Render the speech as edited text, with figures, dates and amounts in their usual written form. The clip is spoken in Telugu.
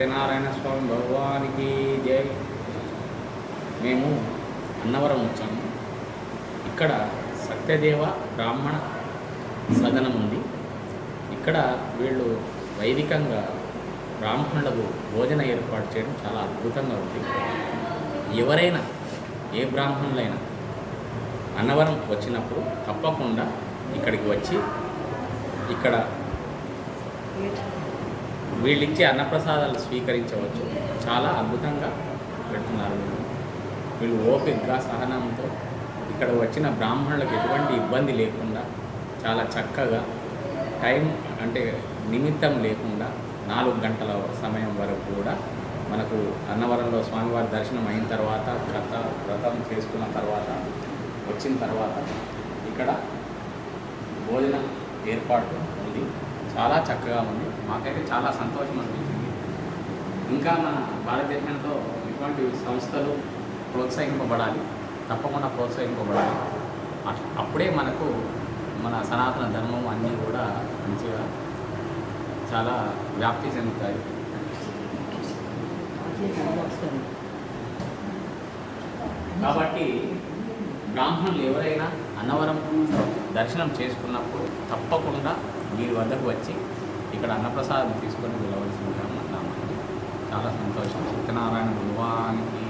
సత్యనారాయణ స్వామి భగవానికి జై. మేము అన్నవరం వచ్చాము. ఇక్కడ సత్యదేవ బ్రాహ్మణ సదనం ఉంది. ఇక్కడ వీళ్ళు వైదికంగా బ్రాహ్మణులకు భోజన ఏర్పాటు చేయడం చాలా అద్భుతంగా ఉంది. ఎవరైనా ఏ బ్రాహ్మణులైనా అన్నవరం వచ్చినప్పుడు తప్పకుండా ఇక్కడికి వచ్చి ఇక్కడ వీళ్ళిచ్చే అన్నప్రసాదాలు స్వీకరించవచ్చు. చాలా అద్భుతంగా పెడుతున్నారు వీళ్ళు ఓపికగా సహనంతో. ఇక్కడ వచ్చిన బ్రాహ్మణులకు ఎటువంటి ఇబ్బంది లేకుండా చాలా చక్కగా టైం అంటే నిమిత్తం లేకుండా 4 గంటల సమయం వరకు కూడా మనకు అన్నవరంలో స్వామివారి దర్శనం అయిన తర్వాత వ్రతం చేసుకున్న తర్వాత వచ్చిన తర్వాత ఇక్కడ భోజన ఏర్పాటు ఉంది. చాలా చక్కగా ఉంది. మాకైతే చాలా సంతోషం అనిపించింది. ఇంకా మన భారతదేశంలో ఇటువంటి సంస్థలు ప్రోత్సహింపబడాలి, తప్పకుండా ప్రోత్సహింపబడాలి. అప్పుడే మనకు మన సనాతన ధర్మం అన్నీ కూడా మంచిగా చాలా వ్యాప్తి చెందుతాయి. కాబట్టి బ్రాహ్మణులు ఎవరైనా అన్నవరం దర్శనం చేసుకున్నప్పుడు తప్పకుండా మీరు వద్దకు వచ్చి ఇక్కడ అన్నప్రసాదం తీసుకొని వెళ్ళవలసిందిగా చాలా సంతోషం. సత్యనారాయణ భగవానికి